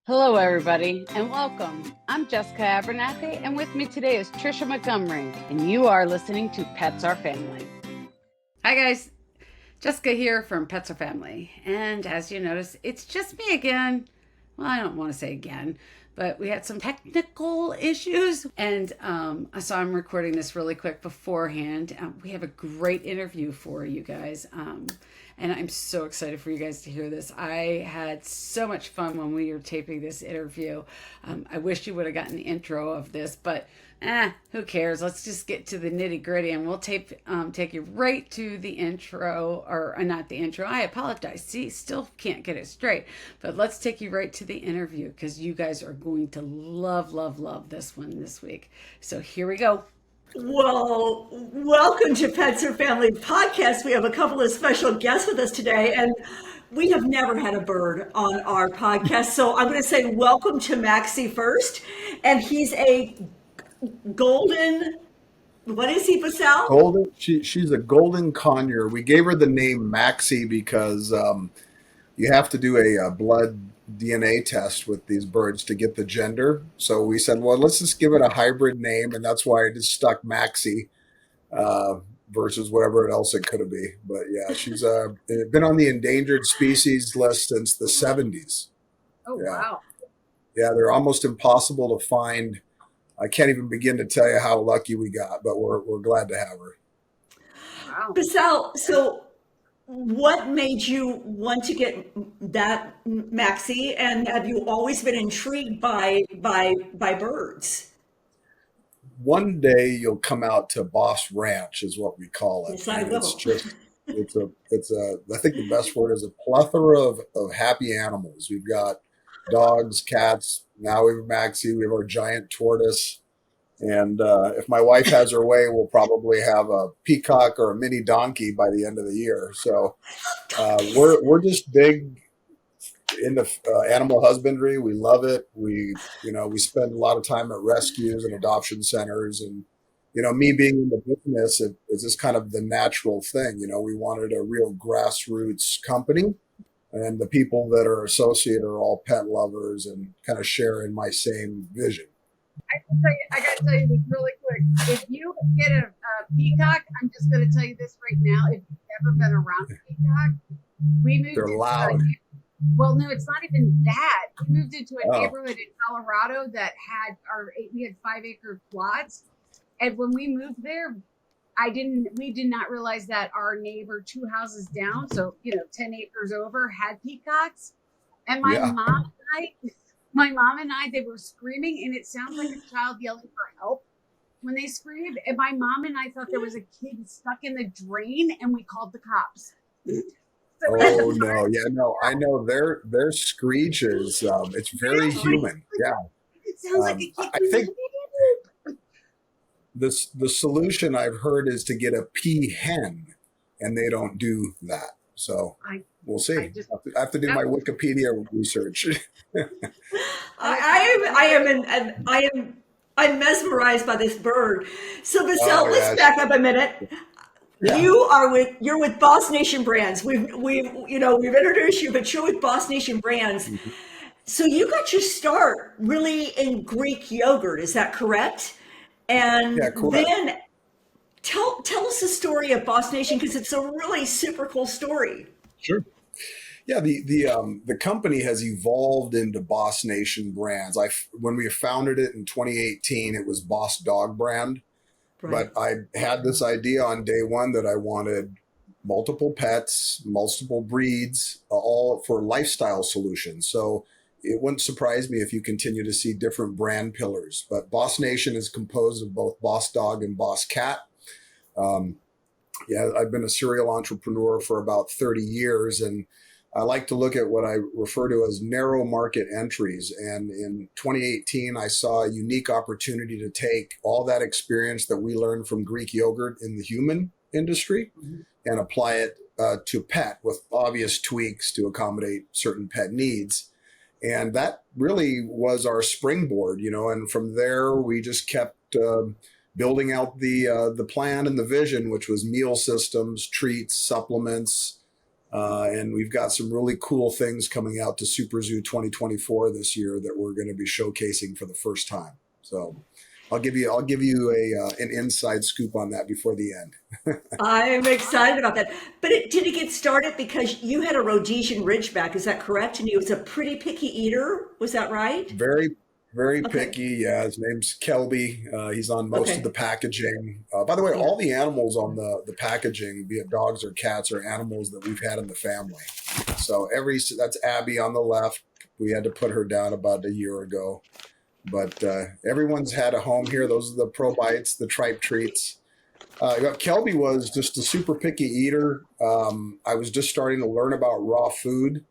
Hello, everybody, and welcome. I'm Jessica Abernathy, and with me today is Tricia Montgomery, and you are listening to Pets Are Family. Hi, guys. Jessica here from Pets Are Family, and as you notice, it's just me again. Well, I don't want to say again, but we had some technical issues, and so I'm recording this really quick beforehand. We have a great interview for you guys, and I'm so excited for you guys to hear this. I had so much fun when we were taping this interview. I wish you would have gotten the intro of this, but who cares? Let's just get to the nitty gritty, and we'll take you right to the intro, or not the intro. I apologize. See, still can't get it straight, but let's take you right to the interview because you guys are going to love this one this week. So here we go. Well, welcome to Pets Are Family podcast. We have a couple of special guests with us today, and we have never had a bird on our podcast. So I'm going to say welcome to Maxie first, and he's a golden. What is he, Basel? Golden. She's a golden conure. We gave her the name Maxie because you have to do a blood DNA test with these birds to get the gender. So we said, well, let's just give it a hybrid name, and that's why I just stuck Maxie versus whatever else it could be. But yeah, she's been on the endangered species list since the 70s. Oh, yeah. Wow. Yeah, they're almost impossible to find. I can't even begin to tell you how lucky we got, but we're glad to have her. Wow. Basel, so what made you want to get that Maxie, and have you always been intrigued by birds? One day you'll come out to Boss Ranch, is what we call it. Yes, I will. It's a I think the best word is a plethora of happy animals. We've got dogs, cats. Now we have Maxie. We have our giant tortoise. And if my wife has her way, we'll probably have a peacock or a mini donkey by the end of the year. So we're just big into animal husbandry. We love it. We spend a lot of time at rescues and adoption centers. And, me being in the business, it's just kind of the natural thing. We wanted a real grassroots company. And the people that are associated are all pet lovers and kind of share in my same vision. I got to tell you this really quick. If you get a peacock, I'm just going to tell you this right now. If you've never been around a peacock, we moved. They're loud. Well, no, it's not even that. We moved into a neighborhood in Colorado that we had 5-acre plots, and when we moved there, we did not realize that our neighbor 2 houses down, so 10 acres over, had peacocks, and my mom and I, they were screaming, and it sounds like a child yelling for help when they screamed. And my mom and I thought there was a kid stuck in the drain, and we called the cops. Oh no, yeah, no, I know their screech is it's very human. Yeah, it sounds like a kid. I think the solution I've heard is to get a peahen, and they don't do that. So we'll see. I have to do my Wikipedia research. I'm mesmerized by this bird. So Basel, let's back up a minute. Yeah. You're with Boss Nation Brands. We've introduced you, but you're with Boss Nation Brands. Mm-hmm. So you got your start really in Greek yogurt, is that correct? And then tell us the story of Boss Nation, because it's a really super cool story. Sure. Yeah, the company has evolved into Boss Nation Brands. When we founded it in 2018, it was Boss Dog Brand. Right. But I had this idea on day one that I wanted multiple pets, multiple breeds, all for lifestyle solutions. So it wouldn't surprise me if you continue to see different brand pillars. But Boss Nation is composed of both Boss Dog and Boss Cat. I've been a serial entrepreneur for about 30 years, and I like to look at what I refer to as narrow market entries. And in 2018, I saw a unique opportunity to take all that experience that we learned from Greek yogurt in the human industry and apply it to pet with obvious tweaks to accommodate certain pet needs. And that really was our springboard, and from there we just kept building out the plan and the vision, which was meal systems, treats, supplements, And we've got some really cool things coming out to SuperZoo 2024 this year that we're going to be showcasing for the first time. So I'll give you an inside scoop on that before the end. I'm excited about that. But did it get started because you had a Rhodesian Ridgeback? Is that correct? And he was a pretty picky eater. Was that right? Very, very Okay. picky. Yeah, his name's Kelby. He's on most of Okay. the packaging. By the way, Yeah. all the animals on the packaging, be it dogs or cats, are animals that we've had in the family. So that's Abby on the left. We had to put her down about a year ago. But everyone's had a home here. Those are the Pro Bites, the tripe treats. Kelby was just a super picky eater. I was just starting to learn about raw food.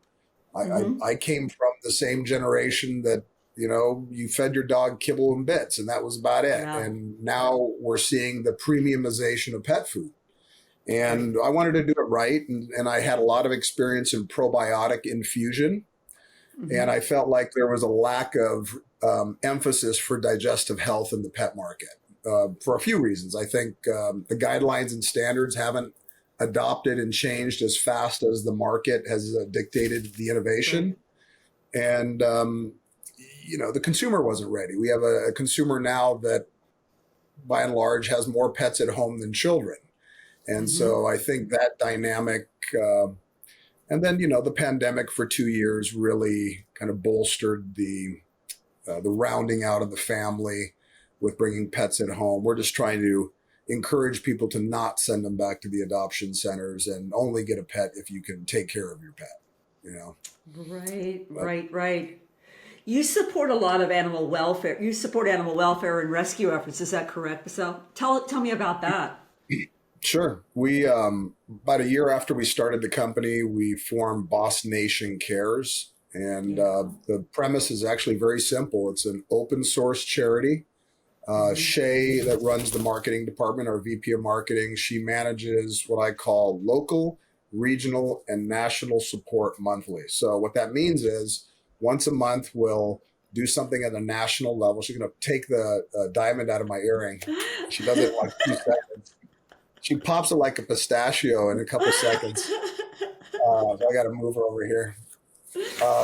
Hmm. I came from the same generation that, you fed your dog kibble and bits, and that was about it. Yeah. And now we're seeing the premiumization of pet food. Right. And I wanted to do it right. And I had a lot of experience in probiotic infusion. Hmm. And I felt like there was a lack of emphasis for digestive health in the pet market for a few reasons. I think the guidelines and standards haven't adopted and changed as fast as the market has dictated the innovation. Right. And, the consumer wasn't ready. We have a consumer now that, by and large, has more pets at home than children. And Hmm. so I think that dynamic, and then, the pandemic for 2 years really kind of bolstered the rounding out of the family with bringing pets at home. We're just trying to encourage people to not send them back to the adoption centers and only get a pet if you can take care of your pet. Right, But right, right. You support a lot of animal welfare. You support animal welfare and rescue efforts. Is that correct, Basel? Tell me about that. sure, we about a year after we started the company, we formed Boss Nation Cares, and Yeah. the premise is actually very simple. It's an open source charity. Hmm. Shay, that runs the marketing department, our VP of marketing, she manages what I call local, regional, and national support monthly. So what that means is once a month, we'll do something at a national level. She's going to take the diamond out of my earring. She does it in like 2 seconds. She pops it like a pistachio in a couple seconds. So I got to move her over here.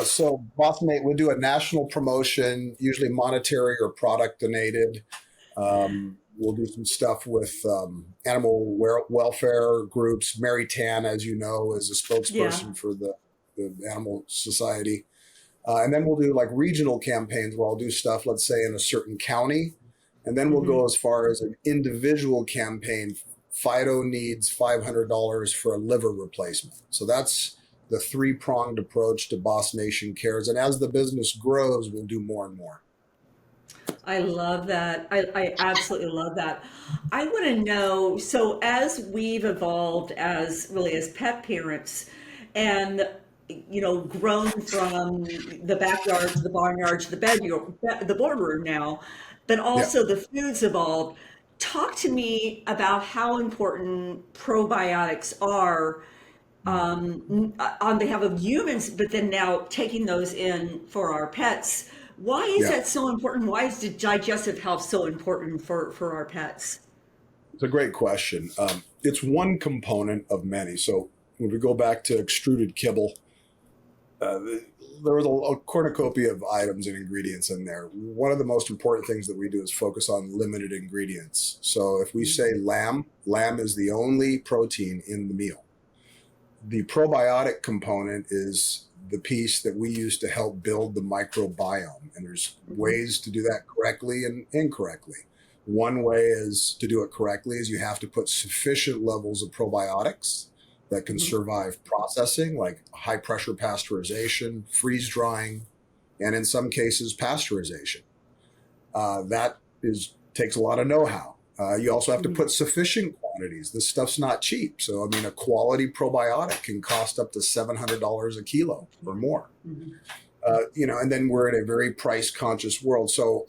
So Boss Mate, we'll do a national promotion, usually monetary or product donated. We'll do some stuff with animal welfare groups. Mary Tan, as you know, is a Yeah. spokesperson for the Animal Society. And then we'll do like regional campaigns where I'll do stuff, let's say, in a certain county. And then we'll Hmm. go as far as an individual campaign. Fido needs $500 for a liver replacement. So that's the three-pronged approach to Boss Nation Cares. And as the business grows, we'll do more and more. I love that. I absolutely love that. I want to know, so as we've evolved as really as pet parents and grown from the backyard to the barnyard to the boardroom now, but Yeah. also the foods evolved. Talk to me about how important probiotics are on behalf of humans, but then now taking those in for our pets. Why is Yeah. that so important? Why is the digestive health so important for our pets? It's a great question. It's one component of many. So when we go back to extruded kibble, uh, there was a cornucopia of items and ingredients in there. One of the most important things that we do is focus on limited ingredients. So if we say lamb is the only protein in the meal. The probiotic component is the piece that we use to help build the microbiome. And there's Mhm. ways to do that correctly and incorrectly. One way is to do it correctly is you have to put sufficient levels of probiotics that can Mhm. survive processing, like high pressure pasteurization, freeze drying, and in some cases pasteurization. That takes a lot of know-how. You also have to Mhm. put sufficient quantities. This stuff's not cheap. So, I mean, a quality probiotic can cost up to $700 a kilo or more. Mhm. And then we're in a very price conscious world. So,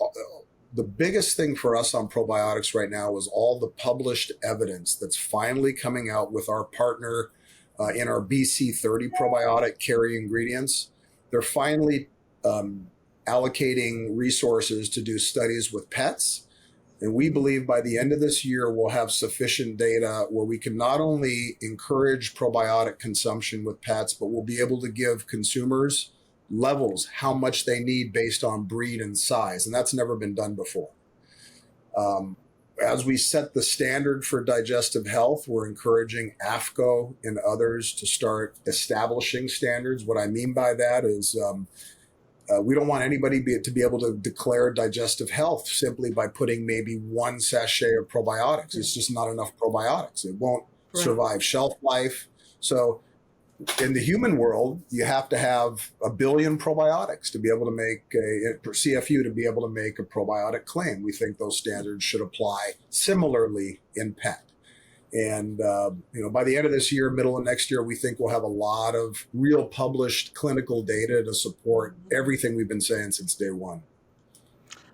the biggest thing for us on probiotics right now is all the published evidence that's finally coming out with our partner in our BC30 probiotic carry ingredients. They're finally allocating resources to do studies with pets And we believe by the end of this year, we'll have sufficient data where we can not only encourage probiotic consumption with pets, but we'll be able to give consumers levels, how much they need based on breed and size. And that's never been done before. As we set the standard for digestive health, we're encouraging AFCO and others to start establishing standards. What I mean by that is we don't want anybody to be able to declare digestive health simply by putting maybe one sachet of probiotics. It's just not enough probiotics. It won't survive shelf life. So in the human world, you have to have 1 billion probiotics to be able to make for CFU to be able to make a probiotic claim. We think those standards should apply similarly in pet. And by the end of this year, middle of next year, we think we'll have a lot of real published clinical data to support everything we've been saying since day one.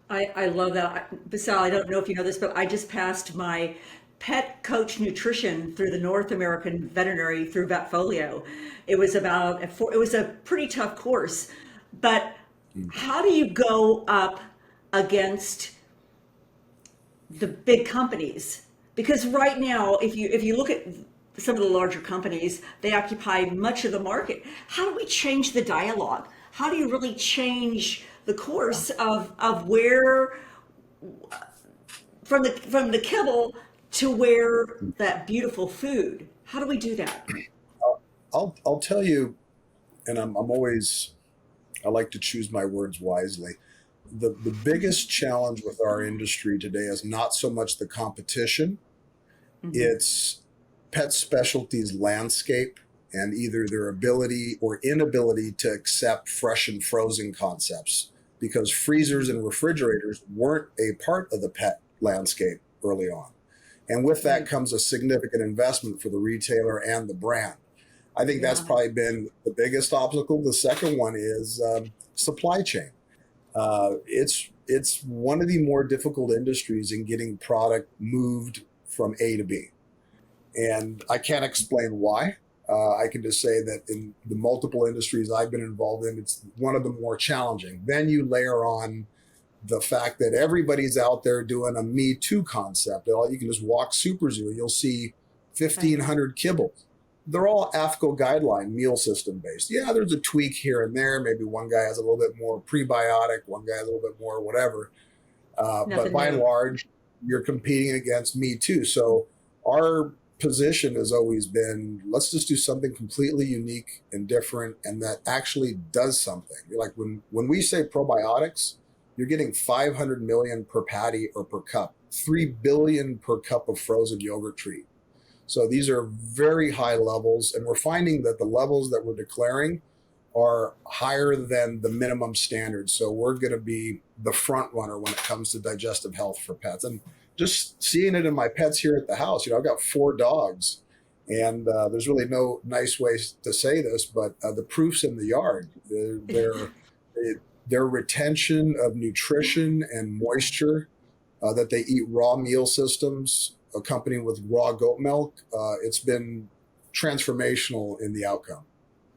I love that. Basel, I don't know if you know this, but I just passed my pet coach nutrition through the North American Veterinary through Vetfolio. It was a pretty tough course, but how do you go up against the big companies? Because right now, if you look at some of the larger companies, they occupy much of the market. How do we change the dialogue? How do you really change the course of where from the kibble to where that beautiful food? How do we do that? I'll tell you, and I like to choose my words wisely. The biggest challenge with our industry today is not so much the competition, it's pet specialties landscape and either their ability or inability to accept fresh and frozen concepts, because freezers and refrigerators weren't a part of the pet landscape early on. And with that comes a significant investment for the retailer and the brand. I think that's probably been the biggest obstacle. The second one is supply chain. It's one of the more difficult industries in getting product moved from A to B. And I can't explain why. I can just say that in the multiple industries I've been involved in, it's one of the more challenging. Then you layer on the fact that everybody's out there doing a Me Too concept. You can just walk SuperZoo, you'll see 1,500 kibbles. They're all AFCO guideline meal system based. Yeah, there's a tweak here and there. Maybe one guy has a little bit more prebiotic, one guy has a little bit more whatever. But by and large, you're competing against Me Too. So our position has always been, let's just do something completely unique and different and that actually does something. Like when we say probiotics, you're getting 500 million per patty or per cup, 3 billion per cup of frozen yogurt treat. So these are very high levels, and we're finding that the levels that we're declaring are higher than the minimum standards. So we're going to be the front runner when it comes to digestive health for pets. And just seeing it in my pets here at the house, I've got 4 dogs, and there's really no nice way to say this, but the proof's in the yard. Their retention of nutrition and moisture, that they eat raw meal systems accompanied with raw goat milk, it's been transformational in the outcome.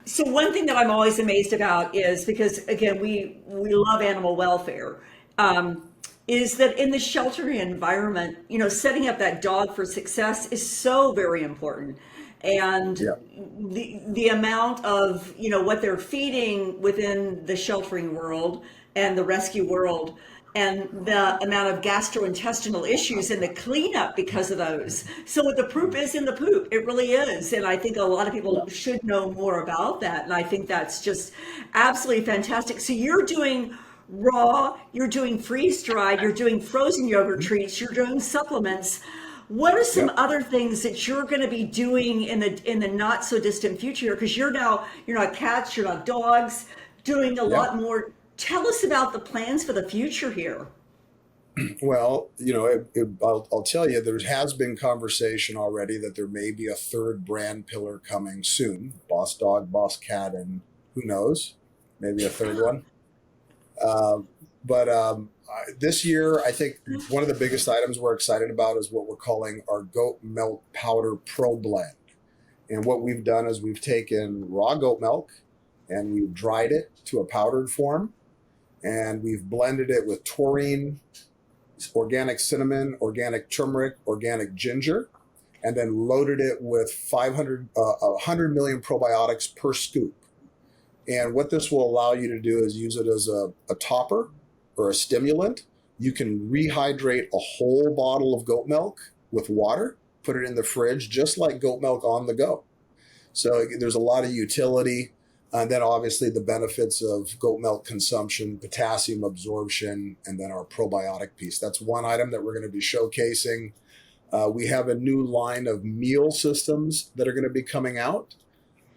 So one thing that I'm always amazed about is, because again, we love animal welfare, is that in the sheltering environment, setting up that dog for success is so very important. And the amount of, what they're feeding within the sheltering world and the rescue world, and the amount of gastrointestinal issues and the cleanup because of those. So what the poop is in the poop, it really is. And I think a lot of people should know more about that. And I think that's just absolutely fantastic. So you're doing raw, you're doing freeze-dried, you're doing frozen yogurt treats, you're doing supplements. What are some other things that you're going to be doing in the not so distant future? Because you're not cats, you're not dogs, doing a lot more. Tell us about the plans for the future here. Well, I'll tell you, there has been conversation already that there may be a third brand pillar coming soon. Boss Dog, Boss Cat, and who knows, maybe a third one. But this year, I think one of the biggest items we're excited about is what we're calling our goat milk powder pro blend. And what we've done is we've taken raw goat milk and we've dried it to a powdered form. And we've blended it with taurine, organic cinnamon, organic turmeric, organic ginger, and then loaded it with 100 million probiotics per scoop. And what this will allow you to do is use it as a topper or a stimulant. You can rehydrate a whole bottle of goat milk with water, put it in the fridge, just like goat milk on the go. So there's a lot of utility. And then obviously the benefits of goat milk consumption, potassium absorption, and then our probiotic piece. That's one item that we're going to be showcasing. We have a new line of meal systems that are going to be coming out.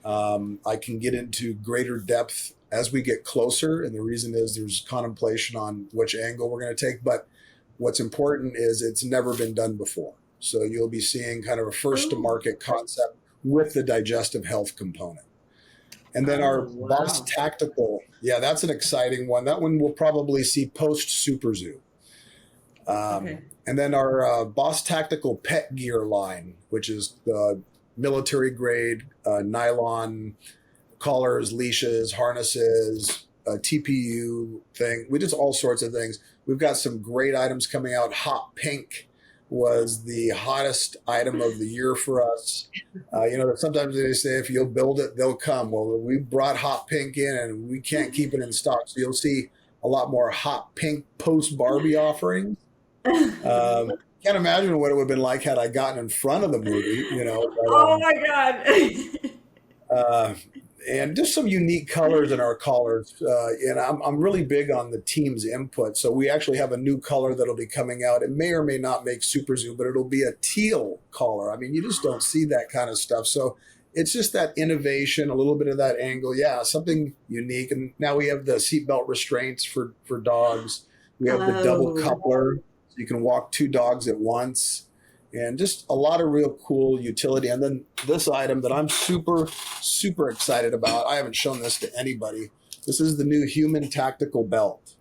I can get into greater depth as we get closer. And the reason is there's contemplation on which angle we're going to take. But what's important is it's never been done before. So you'll be seeing kind of a first to market concept with the digestive health component. And then our Boss Tactical, that's an exciting one. That one we'll probably see post SuperZoo. And then our Boss Tactical pet gear line, which is the military grade nylon collars, leashes, harnesses, TPU thing. We just all sorts of things. We've got some great items coming out. Hot pink was the hottest item of the year for us. Sometimes they say if you'll build it, they'll come. Well, we brought hot pink in and we can't keep it in stock. So you'll see a lot more hot pink post Barbie offerings. Can't imagine what it would have been like had I gotten in front of the movie, Oh my God. And just some unique colors in our collars. And I'm really big on the team's input. So we actually have a new color that'll be coming out. It may or may not make SuperZoo, but it'll be a teal color. I mean, you just don't see that kind of stuff. So it's just that innovation, a little bit of that angle. Yeah, something unique. And now we have the seatbelt restraints for dogs. We have the double coupler. So you can walk two dogs at once. And just a lot of real cool utility. And then this item that I'm super, super excited about, I haven't shown this to anybody. This is the new human tactical belt.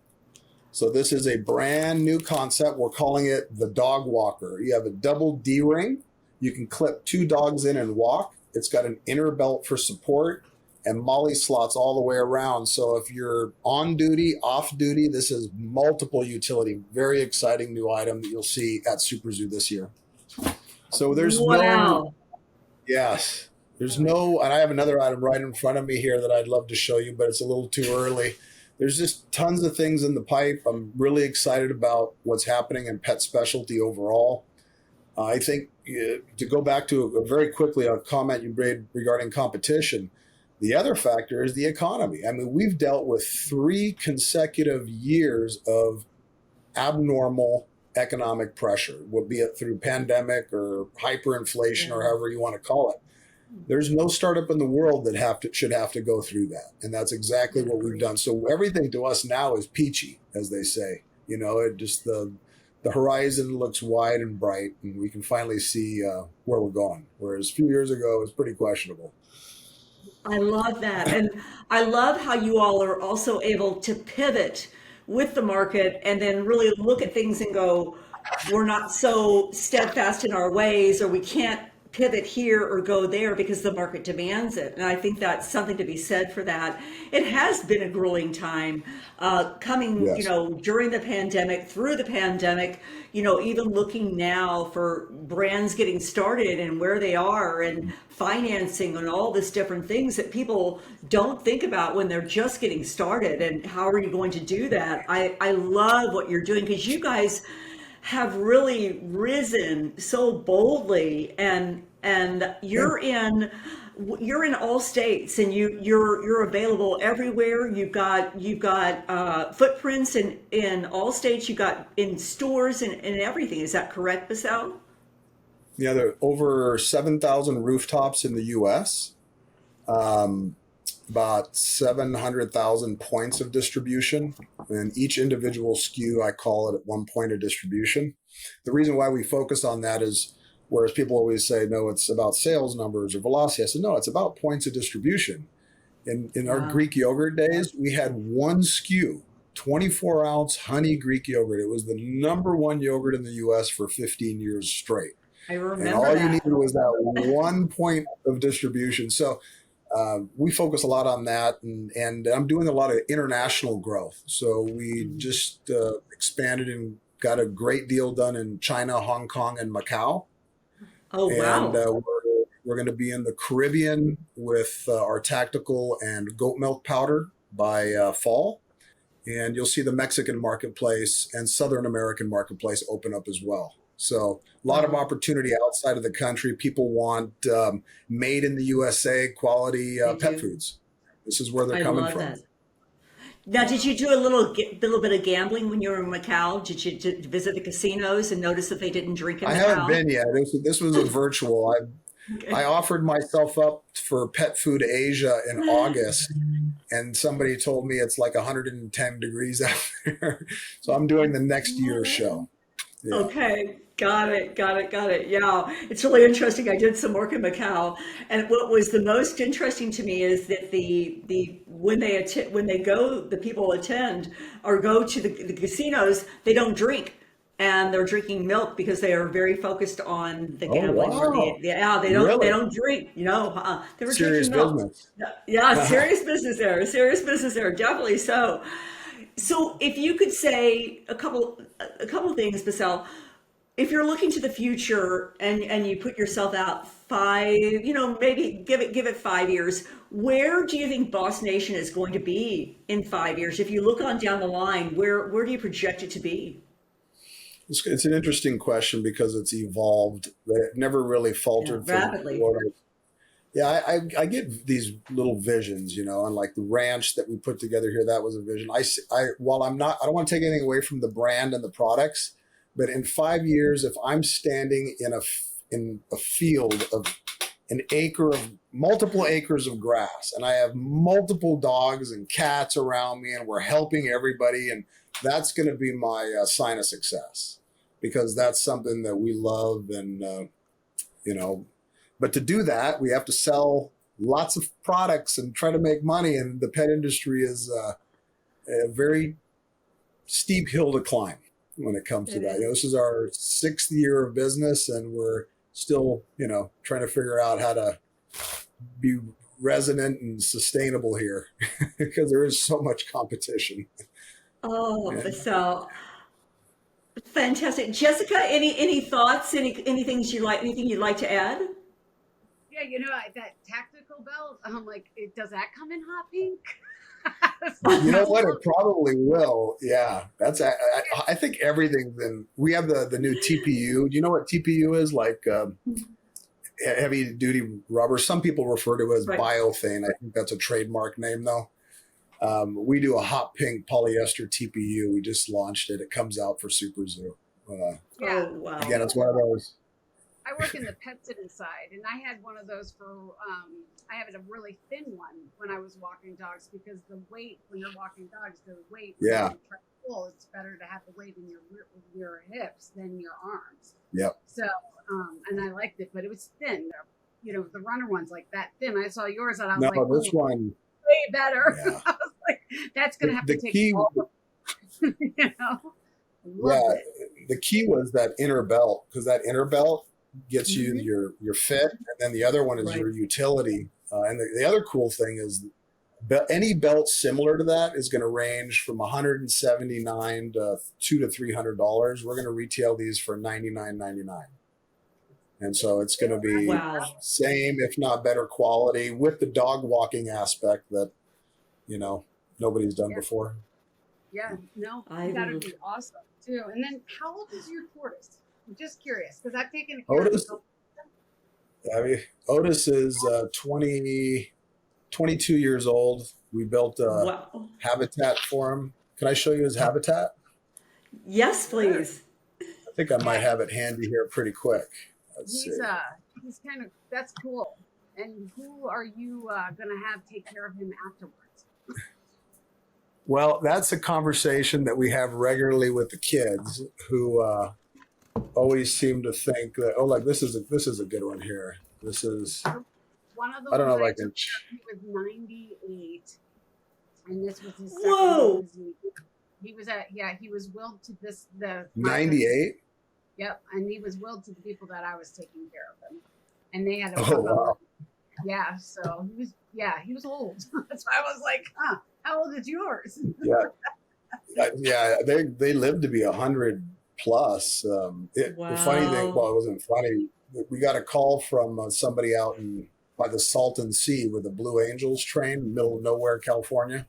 So this is a brand new concept. We're calling it the dog walker. You have a double D ring. You can clip two dogs in and walk. It's got an inner belt for support and MOLLE slots all the way around. So if you're on duty, off duty, this is multiple utility. Very exciting new item that you'll see at SuperZoo this year. So there's and I have another item right in front of me here that I'd love to show you, but it's a little too early. There's just tons of things in the pipe. I'm really excited about what's happening in pet specialty overall. I think to go back to very quickly a comment you made regarding competition, the other factor is the economy. I mean, we've dealt with 3 consecutive years of abnormal economic pressure, be it through pandemic or hyperinflation or however you want to call it. There's no startup in the world that should have to go through that. And that's exactly what we've done. So everything to us now is peachy, as they say. It just the horizon looks wide and bright, and we can finally see where we're going. Whereas a few years ago, it was pretty questionable. I love that. And I love how you all are also able to pivot with the market and then really look at things and go, we're not so steadfast in our ways, or we can't pivot here or go there because the market demands it. And I think that's something to be said for that. It has been a grueling time coming, during the pandemic, through the pandemic, even looking now for brands getting started and where they are and financing and all this different things that people don't think about when they're just getting started. And how are you going to do that? I love what you're doing because you guys have really risen so boldly, and you're in all states, and you're available everywhere. You've got footprints in all states. You got in stores and everything. Is that correct, Basel? Yeah, there are over 7,000 rooftops in the U.S. About 700,000 points of distribution, and each individual SKU, I call it at one point of distribution. The reason why we focus on that is, whereas people always say, no, it's about sales numbers or velocity, I said, no, it's about points of distribution. In our Greek yogurt days, we had one SKU, 24-ounce honey Greek yogurt. It was the #1 yogurt in the U.S. for 15 years straight. I remember and all that. you needed was that one point of distribution. So we focus a lot on that, and I'm doing a lot of international growth. So we just expanded and got a great deal done in China, Hong Kong, and Macau. Oh, wow. And we're going to be in the Caribbean with our tactical and goat milk powder by fall. And you'll see the Mexican marketplace and Southern American marketplace open up as well. So a lot of opportunity outside of the country. People want made in the USA quality pet foods. This is where they're coming from. That. Now, did you do a little bit of gambling when you were in Macau? Did you visit the casinos and notice that they didn't drink in Macau? I haven't been yet. This was a virtual. I offered myself up for Pet Food Asia in August, and somebody told me it's like 110 degrees out there. So I'm doing the next year's show. Yeah. Okay, got it. Yeah, it's really interesting. I did some work in Macau, and what was the most interesting to me is that when the people attend or go to the casinos, they don't drink. And they're drinking milk because they are very focused on the gambling. Oh, wow. They don't drink. They were serious drinking milk. Business. Yeah, serious business there. Definitely so. So if you could say a couple things, Basel, if you're looking to the future and you put yourself out maybe give it 5 years, where do you think Boss Nation is going to be in 5 years? If you look on down the line, where do you project it to be? It's an interesting question because it's evolved. It never really faltered rapidly. Yeah, I get these little visions, and like the ranch that we put together here, that was a vision. I don't want to take anything away from the brand and the products, but in 5 years, if I'm standing in a field of multiple acres of grass, and I have multiple dogs and cats around me, and we're helping everybody, and that's going to be my sign of success, because that's something that we love. And, but to do that, we have to sell lots of products and try to make money. And the pet industry is a very steep hill to climb when it comes to that. This is our 6th year of business, and we're still, trying to figure out how to be resonant and sustainable here because there is so much competition. Oh, so fantastic. Jessica, any thoughts, anything you'd like to add? Yeah, that tactical belt, I'm like, does that come in hot pink? You know what? It probably will. Yeah, I think everything's in. We have the new TPU. Do you know what TPU is? Like heavy duty rubber. Some people refer to it as biothane. I think that's a trademark name though. We do a hot pink polyester TPU. We just launched it. It comes out for SuperZoo. Oh, wow. Again, it's one of those. I work in the pet sitting side, and I had one of those I have a really thin one when I was walking dogs, because the weight, when you're walking dogs, the weight, when you try to pull, it's better to have the weight in your hips than your arms. Yep. So, and I liked it, but it was thin. The runner one's like that thin. I saw yours, and I was like, this one way better. Yeah. I was like, that's going to have to take key, all of the key was that inner belt, because that inner belt gets you your fit, and then the other one is your utility. And the other cool thing is any belt similar to that is going to range from $179 to $200 to $300. We're going to retail these for $99.99. And so it's going to be same, if not better quality, with the dog walking aspect that, nobody's done before. Yeah, no, that would be awesome too. And then how old is your tortoise? I'm just curious, because I've taken a Otis. Otis is 22 years old. We built a habitat for him. Can I show you his habitat? Yes, please. I think I might have it handy here pretty quick. He's kind of, that's cool. And who are you going to have take care of him afterwards? Well, that's a conversation that we have regularly with the kids, who always seem to think that, this is a good one here. This is one of the I don't know, like he was 98, and this was his second. Whoa! He was willed to the 98. Yep, and he was willed to the people that I was taking care of him, and they had a wow. Yeah, so he was old. That's why I was like, how old is yours? Yeah, they live to be 100 plus. The funny thing, well, it wasn't funny. We got a call from somebody out by the Salton Sea where the Blue Angels train, middle of nowhere, California.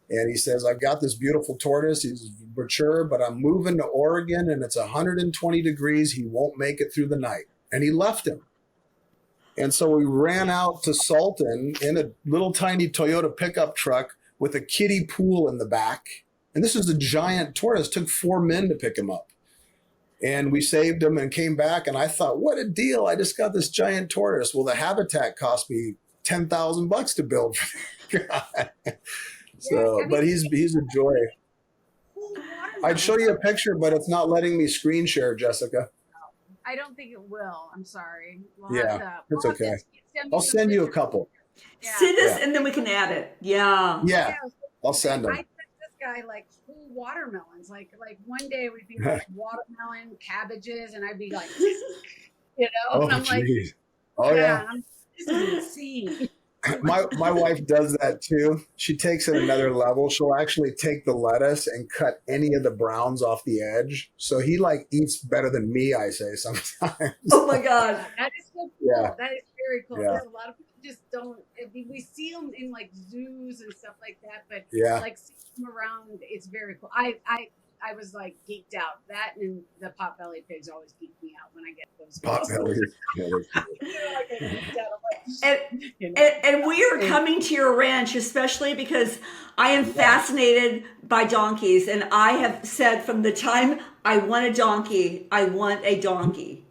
And he says, I've got this beautiful tortoise. He's mature, but I'm moving to Oregon and it's 120 degrees. He won't make it through the night. And he left him. And so we ran out to Salton in a little tiny Toyota pickup truck with a kiddie pool in the back. And this is a giant tortoise. It took 4 men to pick him up. And we saved him and came back. And I thought, what a deal. I just got this giant tortoise. Well, the habitat cost me $10,000 to build for the guy. So, but he's a joy. I'd show you a picture, but it's not letting me screen share, Jessica. I don't think it will. I'm sorry. It's okay. I'll send you a couple. Yeah. Send us, and then we can add it. Yeah. I'll send them. I sent this guy like whole watermelons. Like one day we'd be like watermelon, cabbages, and I'd be like, and I'm geez. like, this is insane. My wife does that too. She takes it another level. She'll actually take the lettuce and cut any of the browns off the edge. So he like eats better than me, I say sometimes. Oh my God. That is so cool. Yeah. That is very cool. Yeah. There's a lot of people just don't, we see them in like zoos and stuff like that, but like seeing them around, it's very cool. I was like geeked out. That and the pot-bellied pigs always geek me out when I get those. Pot-bellied. And we are coming to your ranch, especially because I am fascinated by donkeys. And I have said from the time I want a donkey, I want a donkey.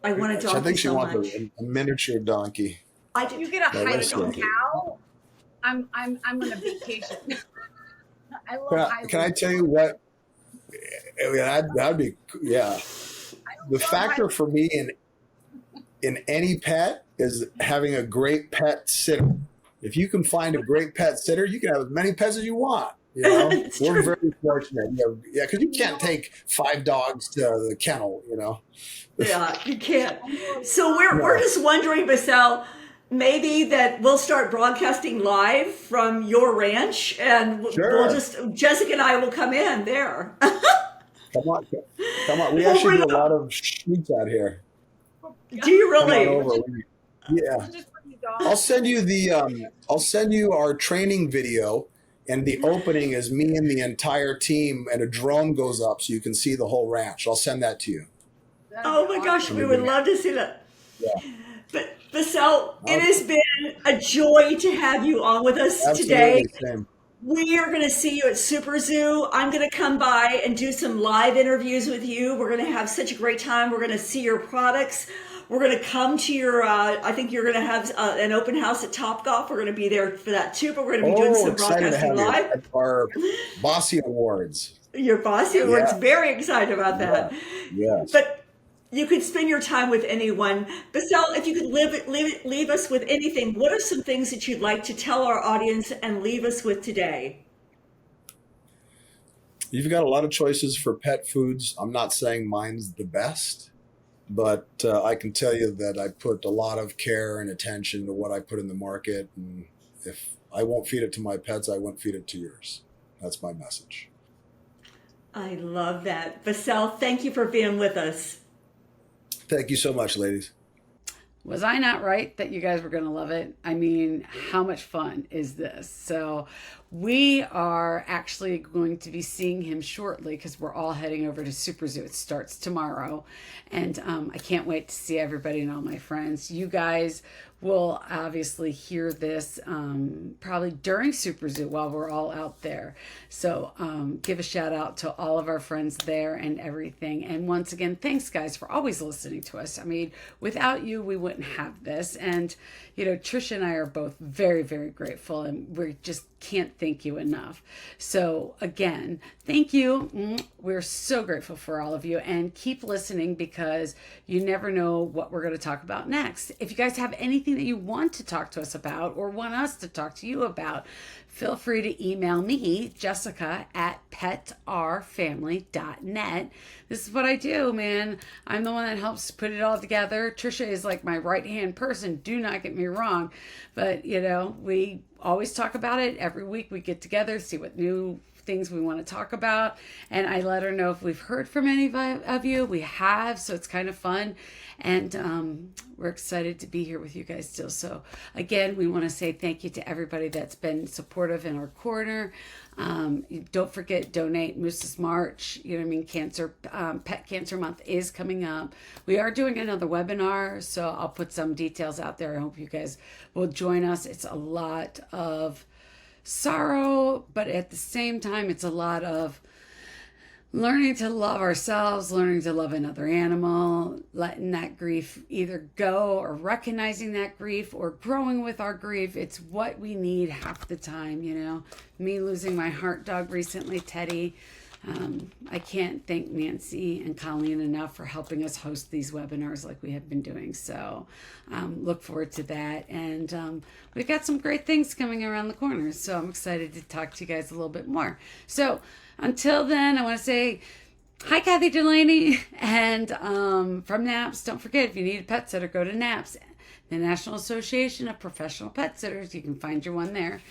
I want a donkey. I think she wants a miniature donkey. You get a high cow. I'm on a vacation. I love Can I tell you what? That'd be The factor for me in any pet is having a great pet sitter. If you can find a great pet sitter, you can have as many pets as you want. We're very fortunate. Because you can't take 5 dogs to the kennel. Yeah, you can't. So we're just wondering, Basel, maybe that we'll start broadcasting live from your ranch, and we'll just Jessica and I will come in there. Come on. We actually do a lot of shoots out here. Do you really? Yeah. I'll send you our training video, and the opening is me and the entire team, and a drone goes up so you can see the whole ranch. I'll send that to you. Oh my gosh, we would love to see that. Yeah. But Basel, it has been a joy to have you on with us today. Same. We are going to see you at SuperZoo. I'm going to come by and do some live interviews with you. We're going to have such a great time. We're going to see your products. We're going to come to your, I think you're going to have an open house at Topgolf. We're going to be there for that too, but we're going to be doing some broadcasting live. At our Bossy Awards. Your Bossy Awards. Very excited about that. Yes. But you could spend your time with anyone. Basel, if you could leave us with anything, what are some things that you'd like to tell our audience and leave us with today? You've got a lot of choices for pet foods. I'm not saying mine's the best, but I can tell you that I put a lot of care and attention to what I put in the market. And if I won't feed it to my pets, I won't feed it to yours. That's my message. I love that. Basel, thank you for being with us. Thank you so much, ladies. Was I not right that you guys were going to love it? I mean, how much fun is this? So we are actually going to be seeing him shortly because we're all heading over to SuperZoo. It starts tomorrow. And I can't wait to see everybody and all my friends. You guys will obviously hear this probably during SuperZoo while we're all out there. So give a shout out to all of our friends there and everything. And once again, thanks guys for always listening to us. I mean, without you, we wouldn't have this. And, Tricia and I are both very, very grateful, and we just can't thank you enough. So again, thank you. We're so grateful for all of you, and keep listening because you never know what we're going to talk about next. If you guys have anything that you want to talk to us about or want us to talk to you about, feel free to email me, Jessica, at petrfamily.net. This is what I do, man. I'm the one that helps put it all together. Tricia is like my right-hand person. Do not get me wrong. But, we always talk about it. Every week we get together, see what new things we want to talk about. And I let her know if we've heard from any of you. We have, so it's kind of fun. And we're excited to be here with you guys still. So again, we want to say thank you to everybody that's been supportive in our corner. Don't forget, donate. Moose's March, you know what I mean? Pet Cancer Month is coming up. We are doing another webinar, so I'll put some details out there. I hope you guys will join us. It's a lot of sorrow, but at the same time, it's a lot of learning to love ourselves, learning to love another animal, letting that grief either go, or recognizing that grief, or growing with our grief. It's what we need half the time, you know. Me losing my heart dog recently, Teddy. I can't thank Nancy and Colleen enough for helping us host these webinars like we have been doing. So look forward to that. And we've got some great things coming around the corner. So I'm excited to talk to you guys a little bit more. So until then, I want to say hi, Kathy Delaney. And from NAPS, don't forget, if you need a pet sitter, go to NAPS, the National Association of Professional Pet Sitters. You can find your one there.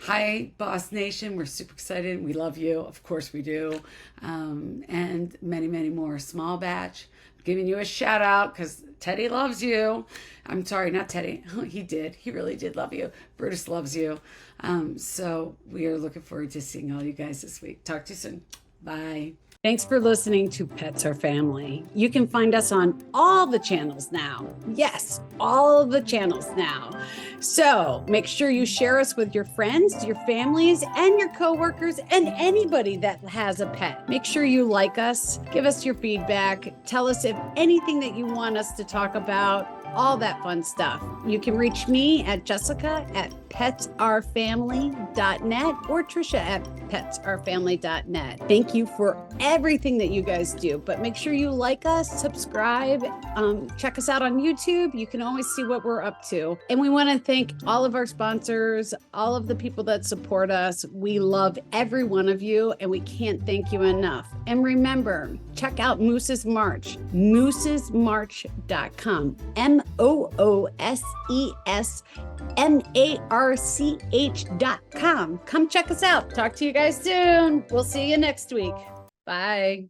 Hi, Boss Nation. We're super excited. We love you. Of course we do. And many, many more. Small Batch, I'm giving you a shout out because Teddy loves you. I'm sorry, not Teddy. He did. He really did love you. Brutus loves you. So we are looking forward to seeing all you guys this week. Talk to you soon. Bye. Thanks for listening to Pets Are Family. You can find us on all the channels now. Yes, all of the channels now. So make sure you share us with your friends, your families, and your coworkers, and anybody that has a pet. Make sure you like us, give us your feedback, tell us if anything that you want us to talk about, all that fun stuff. You can reach me at Jessica at petsourfamily.net or Tricia at petsourfamily.net. Thank you for everything that you guys do, but make sure you like us, subscribe, check us out on YouTube. You can always see what we're up to. And we want to thank all of our sponsors, all of the people that support us. We love every one of you, and we can't thank you enough. And remember, check out Moose's March, moosesmarch.com, moosesmarch.com. Come check us out. Talk to you guys soon. We'll see you next week. Bye.